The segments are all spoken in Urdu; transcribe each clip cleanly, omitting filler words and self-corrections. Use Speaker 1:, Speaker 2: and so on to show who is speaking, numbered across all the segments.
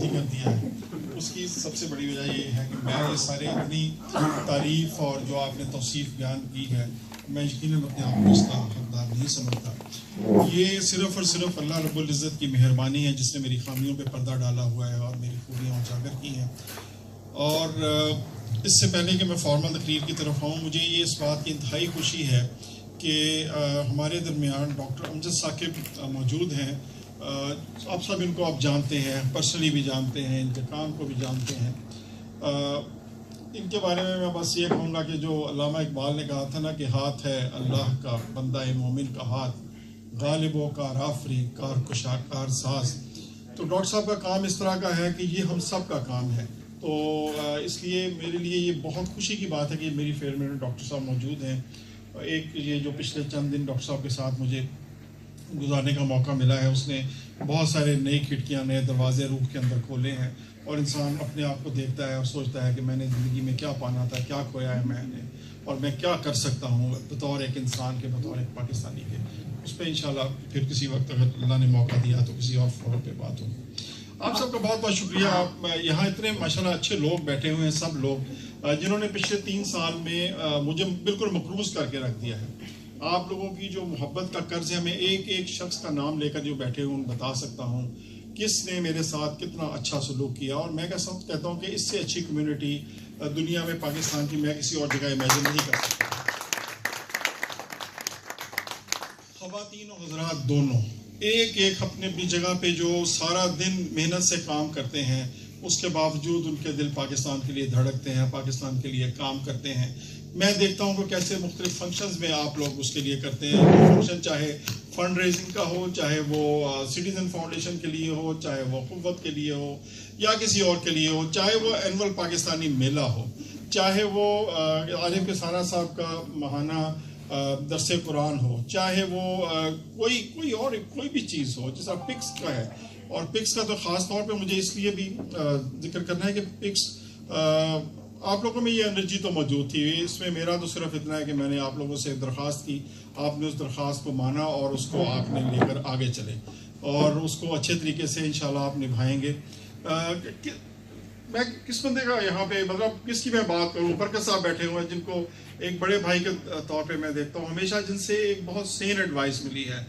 Speaker 1: غلطی کر دیا ہے. اس کی سب سے بڑی وجہ یہ ہے کہ میں یہ سارے اتنی تعریف اور جو آپ نے توصیف بیان کی ہے میں یقیناً اپنے آپ کو اس کا حقدار نہیں سمجھتا. یہ صرف اور صرف اللہ رب العزت کی مہربانی ہے جس نے میری خامیوں پہ پردہ ڈالا ہوا ہے اور میری خوبیاں اجاگر کی ہیں. اور اس سے پہلے کہ میں فارمل تقریر کی طرف آؤں, مجھے یہ اس بات کی انتہائی خوشی ہے کہ ہمارے درمیان ڈاکٹر امجد ثاقب موجود ہیں. آپ سب ان کو آپ جانتے ہیں, پرسنلی بھی جانتے ہیں, ان کے کام کو بھی جانتے ہیں. ان کے بارے میں بس یہ کہوں گا کہ جو علامہ اقبال نے کہا تھا نا کہ ہاتھ ہے اللہ کا بندہ مومن کا ہاتھ, غالب و کار آفری کار کشا کار ساز. تو ڈاکٹر صاحب کا کام اس طرح کا ہے کہ یہ ہم سب کا کام ہے. تو اس لیے میرے لیے یہ بہت خوشی کی بات ہے کہ میری فیلڈ میں ڈاکٹر صاحب موجود ہیں. ایک یہ جو پچھلے چند دن ڈاکٹر صاحب کے ساتھ مجھے گزارنے کا موقع ملا ہے, اس نے بہت سارے نئی کھڑکیاں, نئے دروازے روح کے اندر کھولے ہیں. اور انسان اپنے آپ کو دیکھتا ہے اور سوچتا ہے کہ میں نے زندگی میں کیا پانا تھا, کیا کھویا ہے میں نے, اور میں کیا کر سکتا ہوں بطور ایک انسان کے, بطور ایک پاکستانی کے. اس پہ انشاءاللہ پھر کسی وقت اگر اللہ نے موقع دیا تو کسی اور فورم پہ بات ہوگی. آپ سب کا بہت بہت شکریہ. آپ یہاں اتنے ماشاءاللہ اچھے لوگ بیٹھے ہوئے ہیں, سب لوگ جنہوں نے پچھلے 3 سال میں مجھے بالکل مقروض کر کے رکھ دیا ہے. آپ لوگوں کی جو محبت کا قرض ہے, میں ایک ایک شخص کا نام لے کر جو بیٹھے ہوئے بتا سکتا ہوں کس نے میرے ساتھ کتنا اچھا سلوک کیا. اور میں کہتا ہوں کہ اس سے اچھی کمیونٹی دنیا میں پاکستان کی میں کسی اور جگہ امیجن نہیں کر سکتا. خواتین و حضرات دونوں ایک ایک اپنی اپنی جگہ پہ جو سارا دن محنت سے کام کرتے ہیں, اس کے باوجود ان کے دل پاکستان کے لیے دھڑکتے ہیں, پاکستان کے لیے کام کرتے ہیں. میں دیکھتا ہوں کہ کیسے مختلف فنکشنز میں آپ لوگ اس کے لیے کرتے ہیں. فنکشن چاہے فنڈ ریزنگ کا ہو, چاہے وہ سٹیزن فاؤنڈیشن کے لیے ہو, چاہے وہ قوت کے لیے ہو یا کسی اور کے لیے ہو, چاہے وہ اینول پاکستانی میلہ ہو, چاہے وہ عارف کسانہ صاحب کا ماہانہ درس قرآن ہو, چاہے وہ کوئی بھی چیز ہو, جیسا پکس کا ہے. اور پکس کا تو خاص طور پہ مجھے اس لیے بھی ذکر کرنا ہے کہ پکس آپ لوگوں میں یہ انرجی تو موجود تھی. اس میں میرا تو صرف اتنا ہے کہ میں نے آپ لوگوں سے درخواست کی, آپ نے اس درخواست کو مانا اور اس کو آپ نے لے کر آگے چلے اور اس کو اچھے طریقے سے انشاءاللہ آپ نبھائیں گے. میں کس بندے کا یہاں پہ مطلب کس کی میں بات کروں, برکت صاحب بیٹھے ہوئے ہیں جن کو ایک بڑے بھائی کے طور پہ میں دیکھتا ہوں ہمیشہ, جن سے ایک بہت سین ایڈوائس ملی ہے.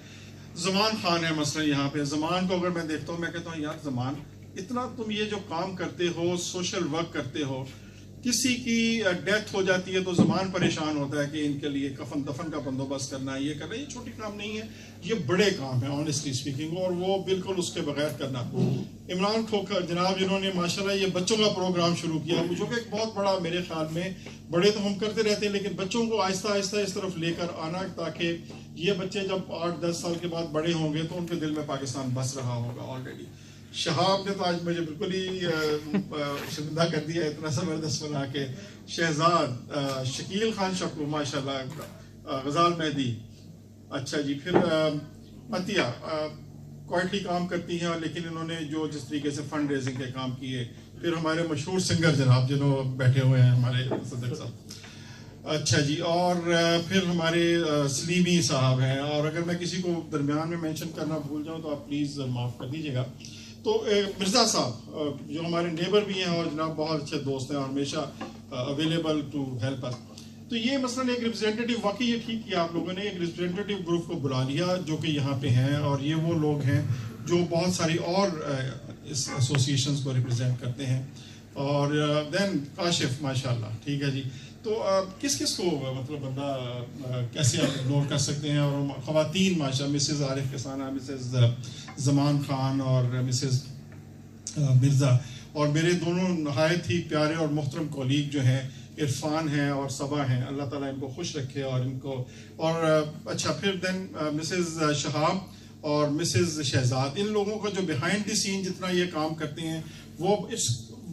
Speaker 1: زمان خان ہے مثلا یہاں پہ. زمان کو اگر میں دیکھتا ہوں میں کہتا ہوں یار زمان, اتنا تم یہ جو کام کرتے ہو, سوشل ورک کرتے ہو, کسی کی ڈیتھ ہو جاتی ہے تو زمان پریشان ہوتا ہے کہ ان کے لیے کفن دفن کا بندوبست کرنا ہے, یہ کرنا ہے. یہ چھوٹی کام نہیں ہے, یہ بڑے کام ہیں آنیسٹلی اسپیکنگ, اور وہ بالکل اس کے بغیر کرنا. عمران کھوکھر جناب جنہوں نے ماشاءاللہ یہ بچوں کا پروگرام شروع کیا, جو کہ ایک بہت بڑا میرے خیال میں, بڑے تو ہم کرتے رہتے ہیں لیکن بچوں کو آہستہ آہستہ اس طرف لے کر آنا تاکہ یہ بچے جب 8-10 سال کے بعد بڑے ہوں گے تو ان کے دل میں پاکستان بس رہا ہوگا آلریڈی. شہاب نے تو آج مجھے بالکل ہی شرمندہ کر دیا اتنا زبردست بنا کے. شہزاد شکیل خان شکو ماشاءاللہ, غزال مہدی, اچھا جی. پھر عطیہ کوائٹلی کام کرتی ہیں لیکن انہوں نے جو جس طریقے سے فنڈ ریزنگ کے کام کیے. پھر ہمارے مشہور سنگر جناب جنہوں بیٹھے ہوئے ہیں ہمارے صدق صاحب, اچھا جی. اور پھر ہمارے سلیمی صاحب ہیں, اور اگر میں کسی کو درمیان میں مینشن کرنا بھول جاؤں تو آپ پلیز معاف کر دیجیے گا. تو مرزا صاحب جو ہمارے نیبر بھی ہیں اور جناب بہت اچھے دوست ہیں اور ہمیشہ اویلیبل ٹو ہیلپ اس. تو یہ مثلاً ایک ریپرزینٹیٹیو, واقعی یہ ٹھیک کیا آپ لوگوں نے, ایک ریپرزینٹیٹیو گروپ کو بلا لیا جو کہ یہاں پہ ہیں, اور یہ وہ لوگ ہیں جو بہت ساری اور اس ایسوسیشنز کو ریپرزینٹ کرتے ہیں. اور دین کاشف ماشاءاللہ, ٹھیک ہے جی. تو کس کس کو مطلب بندہ کیسے آپ اگنور کر سکتے ہیں. اور خواتین ماشاء مسز عارف کسانہ, مسز زمان خان اور مسز مرزا, اور میرے دونوں نہایت ہی پیارے اور محترم کولیگ جو ہیں عرفان ہیں اور صبا ہیں, اللہ تعالیٰ ان کو خوش رکھے اور ان کو. اور اچھا پھر دین مسز شہاب اور مسز شہزاد, ان لوگوں کا جو بیہائنڈ دی سین جتنا یہ کام کرتے ہیں وہ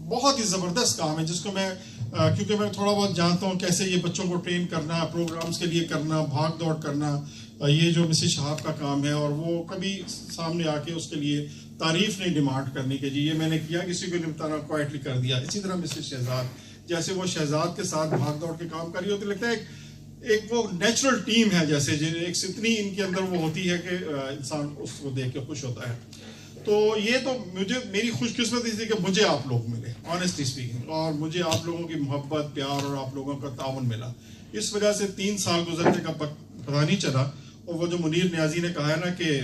Speaker 1: بہت ہی زبردست کام ہے, جس کو میں کیونکہ میں تھوڑا بہت جانتا ہوں کیسے یہ بچوں کو ٹرین کرنا, پروگرامز کے لیے کرنا, بھاگ دوڑ کرنا, یہ جو مسز شہاب کا کام ہے. اور وہ کبھی سامنے آ کے اس کے لیے تعریف نہیں ڈیمانڈ کرنے کے جی یہ میں نے کیا, کسی کو نمٹانا کوائٹلی کر دیا. اسی طرح مسز شہزاد, جیسے وہ شہزاد کے ساتھ بھاگ دوڑ کے کام کر رہی ہوتی, لگتا ہے ایک وہ نیچرل ٹیم ہے, جیسے ایک اتنی ان کے اندر وہ ہوتی ہے کہ انسان اس کو دیکھ کے خوش ہوتا ہے. تو یہ تو میری خوش قسمتی تھی کہ مجھے آپ لوگ ملے، آنیسٹلی اسپیکنگ، اور مجھے آپ لوگوں کی محبت، پیار اور آپ لوگوں کا تعاون ملا. اس وجہ سے 3 سال گزرنے کا پتہ نہیں چلا. اور وہ جو منیر نیازی نے کہا ہے نا کہ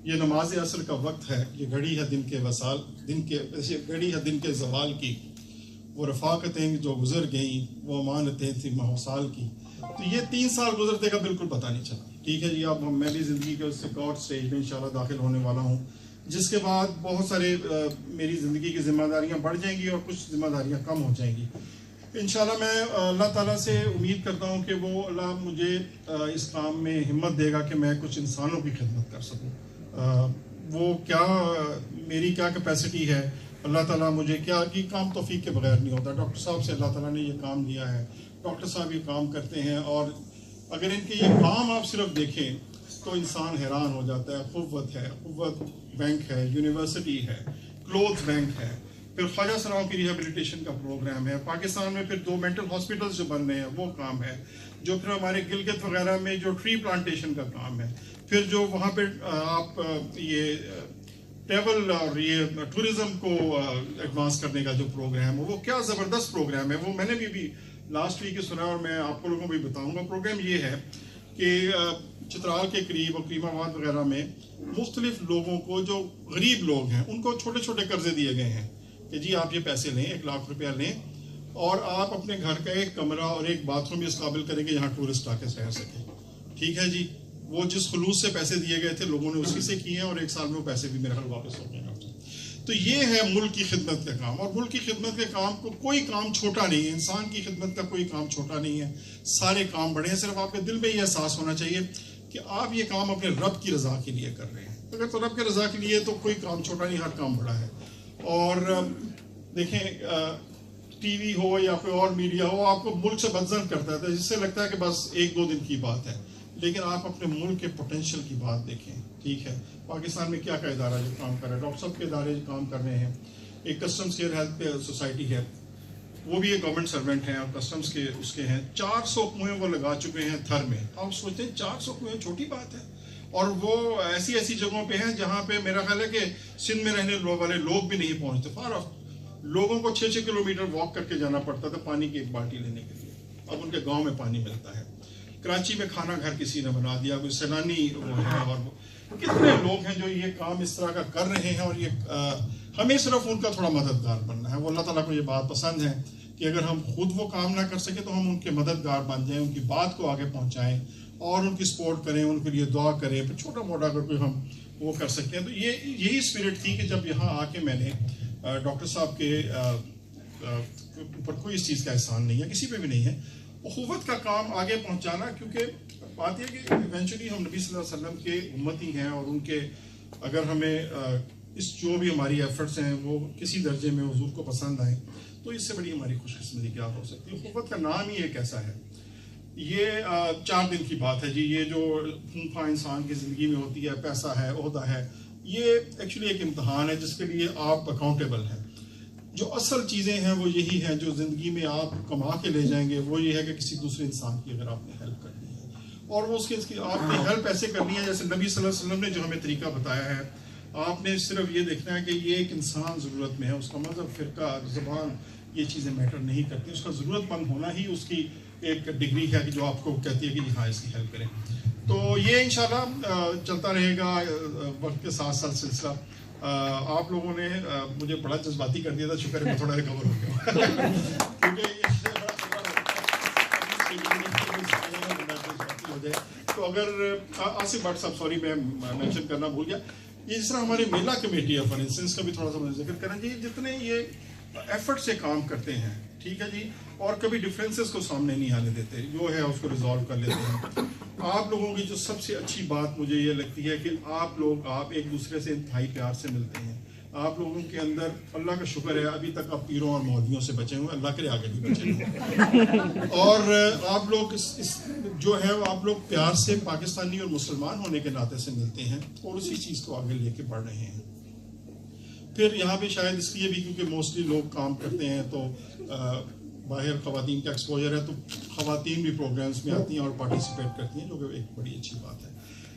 Speaker 1: یہ نماز عصر کا وقت ہے، یہ گھڑی ہے گھڑی ہے دن کے زوال کی، وہ رفاقتیں جو گزر گئیں وہ امانتیں تھیں ماحوسال کی. تو یہ 3 سال گزرتے کا بالکل پتہ نہیں چلا. ٹھیک ہے جی. اب میں بھی زندگی کے اس ایک اور اسٹیج میں انشاءاللہ داخل ہونے والا ہوں، جس کے بعد بہت سارے میری زندگی کی ذمہ داریاں بڑھ جائیں گی اور کچھ ذمہ داریاں کم ہو جائیں گی. انشاءاللہ میں اللہ تعالیٰ سے امید کرتا ہوں کہ وہ اللہ مجھے اس کام میں ہمت دے گا کہ میں کچھ انسانوں کی خدمت کر سکوں. وہ کیا میری کیا کیپیسٹی ہے، اللہ تعالیٰ مجھے کیا، یہ کام توفیق کے بغیر نہیں ہوتا. ڈاکٹر صاحب سے اللہ تعالیٰ نے یہ کام دیا ہے، ڈاکٹر صاحب یہ کام کرتے ہیں، اور اگر ان کے یہ کام آپ صرف دیکھیں تو انسان حیران ہو جاتا ہے. قوت بینک ہے، یونیورسٹی ہے، کلوتھ بینک ہے، پھر خواجہ سراؤں کی ریہیبلیٹیشن کا پروگرام ہے پاکستان میں، پھر 2 مینٹل ہاسپٹلز جو بن رہے ہیں وہ کام ہے، جو پھر ہمارے گلگت وغیرہ میں جو ٹری پلانٹیشن کا کام ہے، پھر جو وہاں پہ آپ یہ ٹریول اور یہ ٹورزم کو ایڈوانس کرنے کا جو پروگرام ہے وہ کیا زبردست پروگرام ہے. وہ میں نے بھی لاسٹ ویک سنا اور میں آپ کو لوگوں کو بھی بتاؤں گا. پروگرام یہ ہے کہ چترال کے قریب اور کریم آباد وغیرہ میں مختلف لوگوں کو جو غریب لوگ ہیں ان کو چھوٹے چھوٹے قرضے دیے گئے ہیں کہ جی آپ یہ پیسے لیں، 1 لاکھ روپیہ لیں، اور آپ اپنے گھر کا ایک کمرہ اور ایک باتھ روم اس قابل کریں کہ یہاں ٹورسٹ آ کے رہ سکیں. ٹھیک ہے جی. وہ جس خلوص سے پیسے دیے گئے تھے لوگوں نے اسی سے کیے ہیں، اور 1 سال میں وہ پیسے بھی میرے خیال واپس ہو گئے ہیں. تو یہ ہے ملک کی خدمت کا کام. اور ملک کی خدمت کے کام کو کوئی کام چھوٹا نہیں ہے، انسان کی خدمت کا کوئی کام چھوٹا نہیں ہے، سارے کام بڑے ہیں. صرف آپ کے دل میں یہ احساس ہونا چاہیے کہ آپ یہ کام اپنے رب کی رضا کے لیے کر رہے ہیں. اگر تو رب کے رضا کے لیے تو کوئی کام چھوٹا نہیں، ہر کام بڑا ہے. اور دیکھیں ٹی وی ہو یا کوئی اور میڈیا ہو آپ کو ملک سے بدظن کرتا ہے، جس سے لگتا ہے کہ بس 1-2 دن کی بات ہے، لیکن آپ اپنے ملک کے پوٹینشیل کی بات دیکھیں. ٹھیک ہے. پاکستان میں کیا ادارہ جو کام کر رہا ہے، ڈاکٹر صاحب کے ادارے جو کام کر رہے ہیں. ایک کسٹمز کیئر ہیلتھ سوسائٹی ہے، وہ بھی ایک گورنمنٹ سرونٹ ہیں اور کسٹمز کے اس کے ہیں. 400 کنویں وہ لگا چکے ہیں تھر میں. آپ سوچتے ہیں 400 کنویں چھوٹی بات ہے، اور وہ ایسی جگہوں پہ ہیں جہاں پہ میرا خیال ہے کہ سندھ میں رہنے والے لوگ بھی نہیں پہنچتے. فار آف لوگوں کو 6 کلومیٹر واک کر کے جانا پڑتا تھا پانی کی ایک بالٹی لینے کے لیے. اب ان کے گاؤں میں پانی ملتا ہے. کراچی میں کھانا گھر کسی نے بنا دیا، کوئی سیلانی وہ ہے، اور کتنے لوگ ہیں جو یہ کام اس طرح کا کر رہے ہیں. اور یہ ہمیں صرف ان کا تھوڑا مددگار بننا ہے. وہ اللہ تعالیٰ کو یہ بات پسند ہے کہ اگر ہم خود وہ کام نہ کر سکیں تو ہم ان کے مددگار بن جائیں، ان کی بات کو آگے پہنچائیں اور ان کی سپورٹ کریں، ان کے لیے دعا کریں. پھر چھوٹا موٹا اگر کوئی ہم وہ کر سکتے ہیں. تو یہی اسپرٹ تھی کہ جب یہاں آ کے میں نے ڈاکٹر صاحب کے اوپر کوئی اس چیز کا احسان نہیں ہے، کسی پہ بھی نہیں ہے، اخوت کا کام آگے پہنچانا. کیونکہ بات یہ کہ ایونچولی ہم نبی صلی اللہ علیہ وسلم کے امتی ہیں، اور ان کے اگر ہمیں اس جو بھی ہماری ایفرٹس ہیں وہ کسی درجے میں حضور کو پسند آئیں تو اس سے بڑی ہماری خوش قسمتی کیا ہو سکتی ہے. اخوت کا نام ہی ایک ایسا ہے. یہ 4 دن کی بات ہے جی. یہ جو پھونپھا انسان کی زندگی میں ہوتی ہے، پیسہ ہے، عہدہ ہے، یہ ایکچولی ایک امتحان ہے جس کے لیے آپ اکاؤنٹیبل ہیں. جو اصل چیزیں ہیں وہ یہی ہیں جو زندگی میں آپ کما کے لے جائیں گے. وہ یہ ہے کہ کسی دوسرے انسان کی اگر آپ نے ہیلپ کرنی ہے، اور وہ اس کی آپ نے ہیلپ ایسے کرنی ہے جیسے نبی صلی اللہ علیہ وسلم نے جو ہمیں طریقہ بتایا ہے. آپ نے صرف یہ دیکھنا ہے کہ یہ ایک انسان ضرورت میں ہے، اس کا مذہب، فرقہ، زبان، یہ چیزیں میٹر نہیں کرتی. اس کا ضرورت مند ہونا ہی اس کی ایک ڈگری ہے کہ جو آپ کو کہتی ہے کہ ہاں اس کی ہیلپ کریں. تو یہ انشاءاللہ چلتا رہے گا وقت کے ساتھ ساتھ سلسلہ. آپ لوگوں نے مجھے بڑا جذباتی کر دیا تھا، شکر ہے میں تھوڑا ریکور ہو گیا کیونکہ ہو جائے. تو اگر آصف بٹ صاحب سوری میں مینشن کرنا بھول گیا، یہ جس طرح ہماری میلہ کمیٹی ہے فار انسٹنس کا بھی تھوڑا سا ذکر کریں جی. جتنے یہ ایفرٹ سے کام کرتے ہیں، ٹھیک ہے جی، اور کبھی ڈفرینسز کو سامنے نہیں آنے دیتے، جو ہے اس کو ریزالو کر لیتے ہیں. آپ لوگوں کی جو سب سے اچھی بات مجھے یہ لگتی ہے کہ آپ ایک دوسرے سے انتہائی پیار سے ملتے ہیں. آپ لوگوں کے اندر اللہ کا شکر ہے ابھی تک آپ پیروں اور مولویوں سے بچے ہوئے، اللہ کے آگے بھی بچے ہوئے. اور آپ لوگ جو ہے آپ لوگ پیار سے پاکستانی اور مسلمان ہونے کے ناطے سے ملتے ہیں اور اسی چیز کو آگے لے کے بڑھ رہے ہیں. پھر یہاں پہ شاید اس لیے بھی کیونکہ موسٹلی لوگ کام کرتے ہیں تو باہر خواتین کا ایکسپوجر ہے، تو خواتین بھی پروگرامز میں آتی ہیں اور پارٹیسپیٹ کرتی ہیں، جو کہ ایک بڑی اچھی بات ہے.